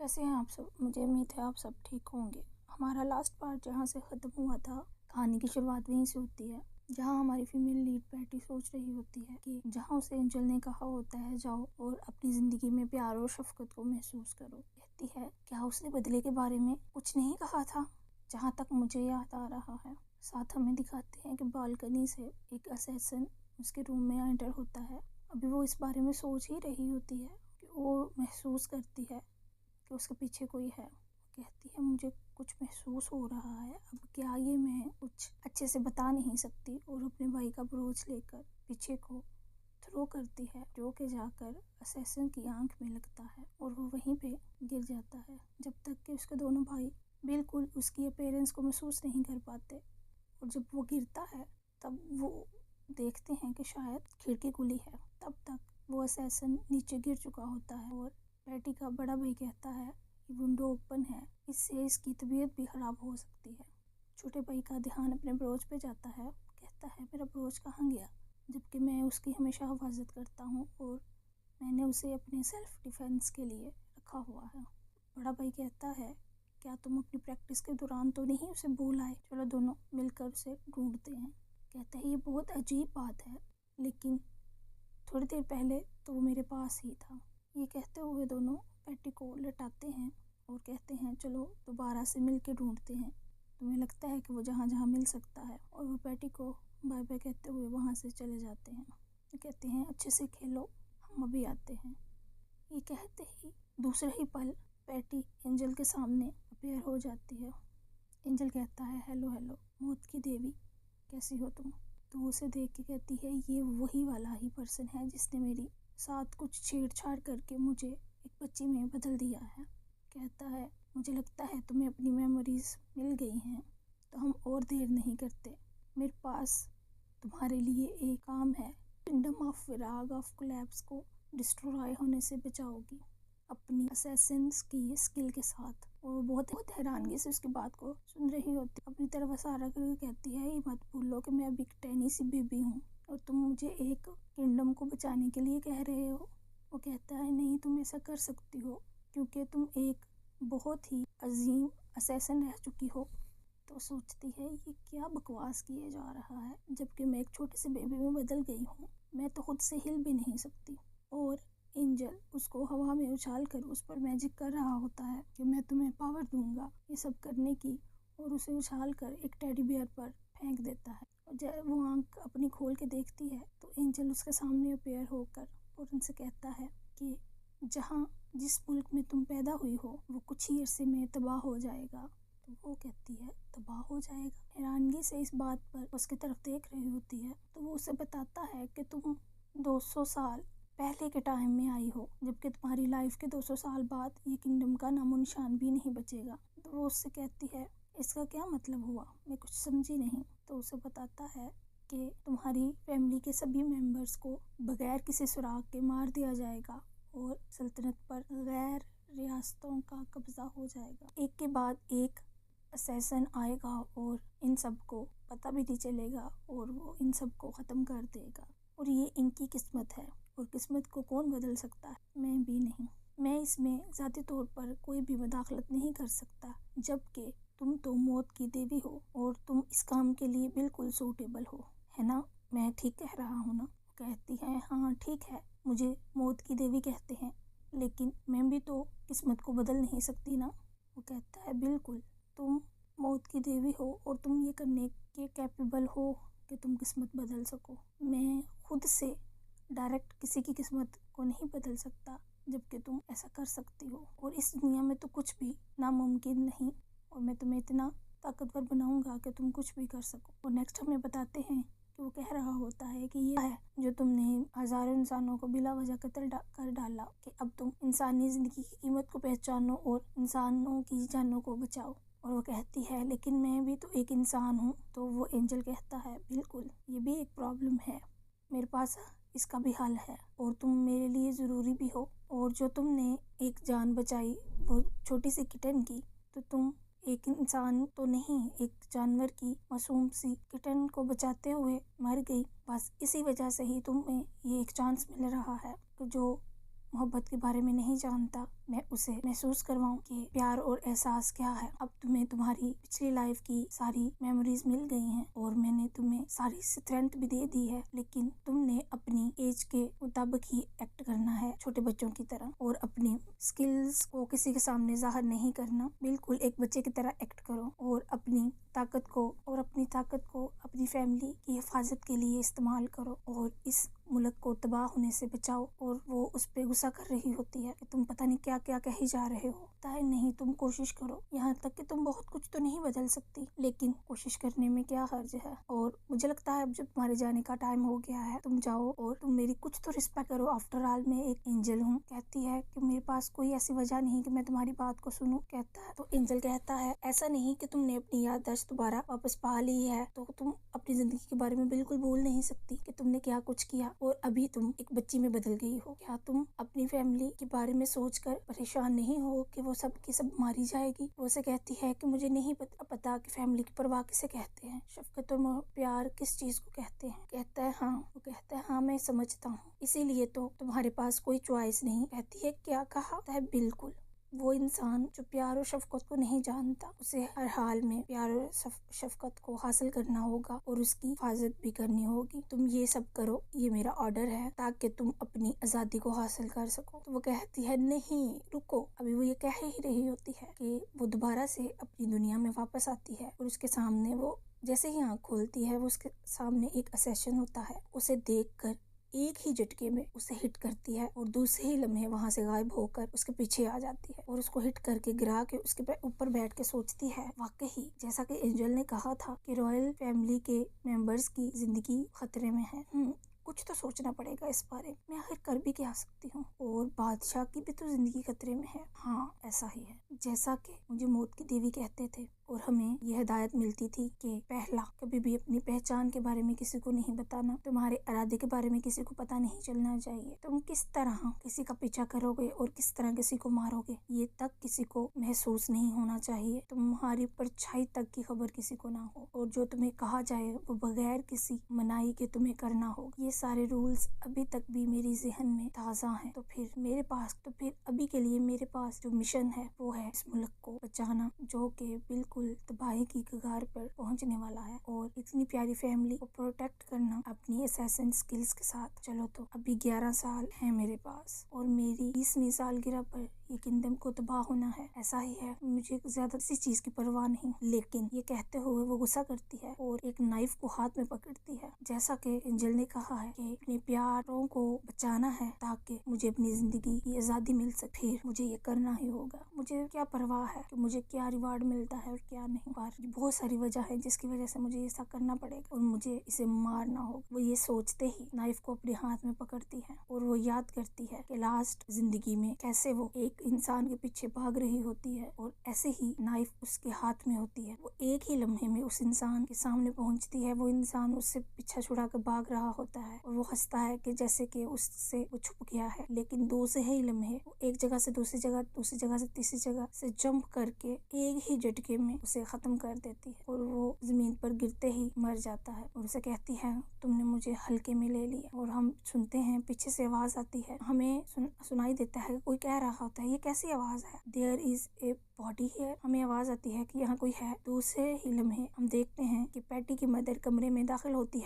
कैसे हैं आप सब? मुझे उम्मीद है आप सब ठीक होंगे। हमारा लास्ट पार्ट जहाँ से ख़त्म हुआ था, कहानी की शुरुआत वहीं से होती है, जहाँ हमारी फीमेल लीड पैटी सोच रही होती है कि जहाँ उसे एंजल ने कहा होता है जाओ और अपनी ज़िंदगी में प्यार और शफकत को महसूस करो। कहती है क्या उसने बदले के बारे में कुछ नहीं कहा था? जहाँ तक मुझे याद आ रहा है। साथ हमें दिखाते हैं कि बालकनी से एक असैसिन उसके रूम में एंटर होता है। अभी वो इस बारे में सोच ही रही होती है कि वो महसूस करती है कि उसके पीछे कोई है। कहती है मुझे कुछ महसूस हो रहा है, अब क्या ये मैं कुछ अच्छे से बता नहीं सकती, और अपने भाई का ब्रोच लेकर पीछे को थ्रो करती है, जो कि जाकर असैसिन की आंख में लगता है और वो वहीं पे गिर जाता है। जब तक कि उसके दोनों भाई बिल्कुल उसकी अपीयरेंस को महसूस नहीं कर पाते, और जब वो गिरता है तब वो देखते हैं कि शायद खिड़की खुली है। तब तक वो असैसिन नीचे गिर चुका होता है और पैटी का बड़ा भाई कहता है कि विंडो ओपन है, इससे इसकी तबीयत भी खराब हो सकती है। छोटे भाई का ध्यान अपने ब्रोच पे जाता है। कहता है मेरा ब्रोच कहाँ गया, जबकि मैं उसकी हमेशा हिफाजत करता हूँ और मैंने उसे अपने सेल्फ डिफेंस के लिए रखा हुआ है। बड़ा भाई कहता है क्या तुम अपनी प्रैक्टिस के दौरान तो नहीं उसे भूल आए? चलो दोनों मिलकर उसे ढूंढते हैं। कहता है ये बहुत अजीब बात है, लेकिन थोड़ी देर पहले तो वो मेरे पास ही था। ये कहते हुए दोनों पैटी को लटाते हैं और कहते हैं चलो दोबारा से मिल के ढूंढते हैं, तुम्हें लगता है कि वो जहाँ जहाँ मिल सकता है। और वो पैटी को बाय बाय कहते हुए वहाँ से चले जाते हैं। ये कहते हैं अच्छे से खेलो, हम अभी आते हैं। ये कहते ही दूसरे ही पल पैटी एंजल के सामने अपेयर हो जाती है। एंजल कहता है हेलो हेलो मौत की देवी, कैसी हो तुम? तो उसे देख के कहती है ये वही वाला ही पर्सन है जिसने मेरी साथ कुछ छेड़छाड़ करके मुझे एक बच्ची में बदल दिया है। कहता है मुझे लगता है तुम्हें अपनी मेमोरीज मिल गई हैं, तो हम और देर नहीं करते, मेरे पास तुम्हारे लिए एक काम है। Kingdom of Virag of collapse को डिस्ट्रॉय होने से बचाओगी अपनी असैसिन्स की स्किल के साथ। और वो बहुत हैरानगी से उसकी बात को सुन रही होती, अपनी तरफ इशारा करके कहती है ये मत भूलो कि मैं अभी एक टैनी सी बेबी हूँ और तुम मुझे एक किंगडम को बचाने के लिए कह रहे हो। वो कहता है नहीं, तुम ऐसा कर सकती हो क्योंकि तुम एक बहुत ही अजीम असैसिन रह चुकी हो। तो सोचती है ये क्या बकवास किए जा रहा है, जबकि मैं एक छोटी सी बेबी में बदल गई हूँ, मैं तो खुद से हिल भी नहीं सकती। और एंजल उसको हवा में उछाल कर उस पर मैजिक कर रहा होता है कि मैं तुम्हें पावर दूंगा ये सब करने की, और उसे उछाल कर एक टेडी बियर पर फेंक देता है। और जब वो आंख अपनी खोल के देखती है तो एंजल उसके सामने अपेयर होकर और उनसे कहता है कि जहाँ जिस मुल्क में तुम पैदा हुई हो वो कुछ ही अरसे में तबाह हो जाएगा। तो वो कहती है तबाह हो जाएगा। हैरानगी से इस बात पर उसकी तरफ देख रही होती है। तो वो उसे बताता है कि तुम 200 साल पहले के टाइम में आई हो, जबकि तुम्हारी लाइफ के 200 साल बाद ये किंगडम का नामो निशान भी नहीं बचेगा। तो वो उससे कहती है इसका क्या मतलब हुआ, मैं कुछ समझी नहीं। तो उसे बताता है कि तुम्हारी फैमिली के सभी मेंबर्स को बगैर किसी सुराग के मार दिया जाएगा और सल्तनत पर गैर रियासतों का कब्जा हो जाएगा। एक के बाद एक असैसिन आएगा और इन सब को पता भी नहीं चलेगा और वो इन सब को ख़त्म कर देगा। और ये इनकी किस्मत है, और किस्मत को कौन बदल सकता है? मैं भी नहीं। मैं इसमें ज़ाती तौर पर कोई भी मदाखलत नहीं कर सकता, जबकि तुम तो मौत की देवी हो और तुम इस काम के लिए बिल्कुल सूटेबल हो, है ना? मैं ठीक कह रहा हूँ ना? कहती है हाँ ठीक है, मुझे मौत की देवी कहते हैं, लेकिन मैं भी तो किस्मत को बदल नहीं सकती ना? वो कहता है बिल्कुल, तुम मौत की देवी हो और तुम ये करने के कैपेबल हो कि तुम किस्मत बदल सको। मैं खुद से डायरेक्ट किसी की किस्मत को नहीं बदल सकता, जबकि तुम ऐसा कर सकती हो, और इस दुनिया में तो कुछ भी नामुमकिन नहीं, और मैं तुम्हें इतना ताकतवर बनाऊंगा कि तुम कुछ भी कर सको। और नेक्स्ट हमें बताते हैं कि वो कह रहा होता है कि ये है जो तुमने हजारों इंसानों को बिला वजह कत्ल कर डाला, कि अब तुम इंसानी ज़िंदगी की कीमत को पहचानो और इंसानों की जानों को बचाओ। और वो कहती है लेकिन मैं भी तो एक इंसान हूँ। तो वो एंजल कहता है बिल्कुल, ये भी एक प्रॉब्लम है, मेरे पास इसका भी हल है, और तुम मेरे लिए ज़रूरी भी हो। और जो तुमने एक जान बचाई वो छोटी सी किटन की, तो तुम एक इंसान तो नहीं, एक जानवर की मासूम सी किटन को बचाते हुए मर गई। बस इसी वजह से ही तुम्हें ये एक चांस मिल रहा है कि जो मोहब्बत के बारे में नहीं जानता, मैं उसे महसूस करवाऊं कि प्यार और एहसास क्या है। अब तुम्हें तुम्हारी पिछली लाइफ की सारी मेमोरीज मिल गई हैं और मैंने तुम्हें सारी स्ट्रेंथ भी दे दी है, लेकिन तुमने अपनी एज के मुताबिक ही एक्ट करना है, छोटे बच्चों की तरह, और अपनी स्किल्स को किसी के सामने जाहिर नहीं करना। बिल्कुल एक बच्चे की तरह एक्ट करो और अपनी ताकत को अपनी फैमिली की हिफाजत के लिए इस्तेमाल करो और इस मुल्क को तबाह होने से बचाओ। और वो उस पे गुस्सा कर रही होती है कि तुम पता नहीं क्या क्या कही जा रहे हो। पता है नहीं, तुम कोशिश करो, यहाँ तक कि तुम बहुत कुछ तो नहीं बदल सकती, लेकिन कोशिश करने में क्या हर्ज है। और मुझे लगता है अब जब तुम्हारे जाने का टाइम हो गया है, तुम जाओ और तुम मेरी कुछ तो रिस्पेक्ट करो। आफ्टर ऑल मैं एक एंजल हूँ। कहती है कि मेरे पास कोई ऐसी वजह नहीं कि मैं तुम्हारी बात को सुनूं। कहता है तो एंजल कहता है ऐसा नहीं कि तुमने अपनी याददाश्त दोबारा वापस पा ली है तो तुम अपनी जिंदगी के बारे में बिल्कुल भूल नहीं सकती कि तुमने क्या कुछ किया और अभी तुम एक बच्ची में बदल गई हो। क्या तुम अपनी फैमिली के बारे में सोचकर परेशान नहीं हो कि वो सब की सब मारी जाएगी। वो से कहती है कि मुझे नहीं पता कि फैमिली की परवाह किसे कहते हैं, शफकत और प्यार किस चीज को कहते हैं। कहता है हाँ। वो कहता है हाँ मैं समझता हूँ, इसीलिए तो तुम्हारे पास कोई चॉइस नहीं। कहती है क्या कहा। है बिल्कुल, वो इंसान जो प्यार और शफकत को नहीं जानता, उसे हर हाल में प्यार और शफकत को हासिल करना होगा और उसकी हिफाजत भी करनी होगी। तुम ये सब करो, ये मेरा ऑर्डर है, ताकि तुम अपनी आज़ादी को हासिल कर सको। तो वो कहती है नहीं रुको। अभी वो ये कह ही रही होती है कि वो दोबारा से अपनी दुनिया में वापस आती है और उसके सामने वो जैसे ही आँख खोलती है वो उसके सामने एक असेसन होता है। उसे देखकर एक ही झटके में उसे हिट करती है और दूसरे ही लम्हे वहां से गायब होकर उसके पीछे आ जाती है और उसको हिट करके गिरा के उसके ऊपर बैठ के सोचती है वाकई जैसा कि एंजल ने कहा था कि रॉयल फैमिली के मेंबर्स की जिंदगी खतरे में है। कुछ तो सोचना पड़ेगा इस बारे में, मैं आखिर कर भी क्या सकती हूँ। और बादशाह की भी तो जिंदगी खतरे में है। हाँ ऐसा ही है जैसा कि मुझे मौत की देवी कहते थे और हमें यह हिदायत मिलती थी कि पहला, कभी भी अपनी पहचान के बारे में किसी को नहीं बताना, तुम्हारे इरादे के बारे में किसी को पता नहीं चलना चाहिए, तुम किस तरह किसी का पीछा करोगे और किस तरह किसी को मारोगे ये तक किसी को महसूस नहीं होना चाहिए, तुम्हारी परछाई तक की खबर किसी को ना हो, और जो तुम्हें कहा जाए वो बगैर किसी मनाही के तुम्हें करना होगा। ये सारे रूल्स अभी तक भी मेरी जहन में ताज़ा हैं। तो फिर अभी के लिए मेरे पास जो मिशन है वो है इस मुल्क को बचाना, जो कि बिल्कुल तबाही की कगार पर पहुंचने वाला है, और इतनी प्यारी फैमिली को प्रोटेक्ट करना अपनी असैसिन स्किल्स के साथ। चलो तो अभी 11 साल है मेरे पास और मेरी 20वीं सालगिरह पर ये किंगडम को तबाह होना है। ऐसा ही है, मुझे ज्यादा किसी चीज की परवाह नहीं। लेकिन ये कहते हुए वो गुस्सा करती है और एक नाइफ को हाथ में पकड़ती है। जैसा कि एंजल ने कहा है कि अपने प्यारों को बचाना है ताकि मुझे अपनी जिंदगी की आजादी मिल सके, फिर मुझे ये करना ही होगा। मुझे क्या परवाह है कि मुझे क्या रिवार्ड मिलता है और क्या नहीं। पर बहुत सारी वजह है जिसकी वजह से मुझे ऐसा करना पड़ेगा और मुझे इसे मारना होगा। वो ये सोचते ही नाइफ को अपने हाथ में पकड़ती है और वो याद करती है कि लास्ट जिंदगी में कैसे वो एक इंसान के पीछे भाग रही होती है और ऐसे ही नाइफ उसके हाथ में होती है। वो एक ही लम्हे में उस इंसान के सामने पहुंचती है। वो इंसान उससे पीछा छुड़ा कर भाग रहा होता है और वो हंसता है कि जैसे कि उससे वो छुप गया है, लेकिन दूसरे ही लम्हे वो एक जगह से दूसरी जगह से तीसरी जगह से जंप करके एक ही झटके में उसे खत्म कर देती है और वो जमीन पर गिरते ही मर जाता है। और उसे कहती है तुमने मुझे हल्के में ले लिया। और हम सुनते हैं पीछे से आवाज आती है, हमें सुनाई देता है कोई कह रहा होता है ये कैसी आवाज है, देयर इज ए बॉडी है। हमें आवाज आती है कि यहाँ कोई है। दूसरे ही लम्हे हम देखते हैं कि पैटी की मदर कमरे में दाखिल होती है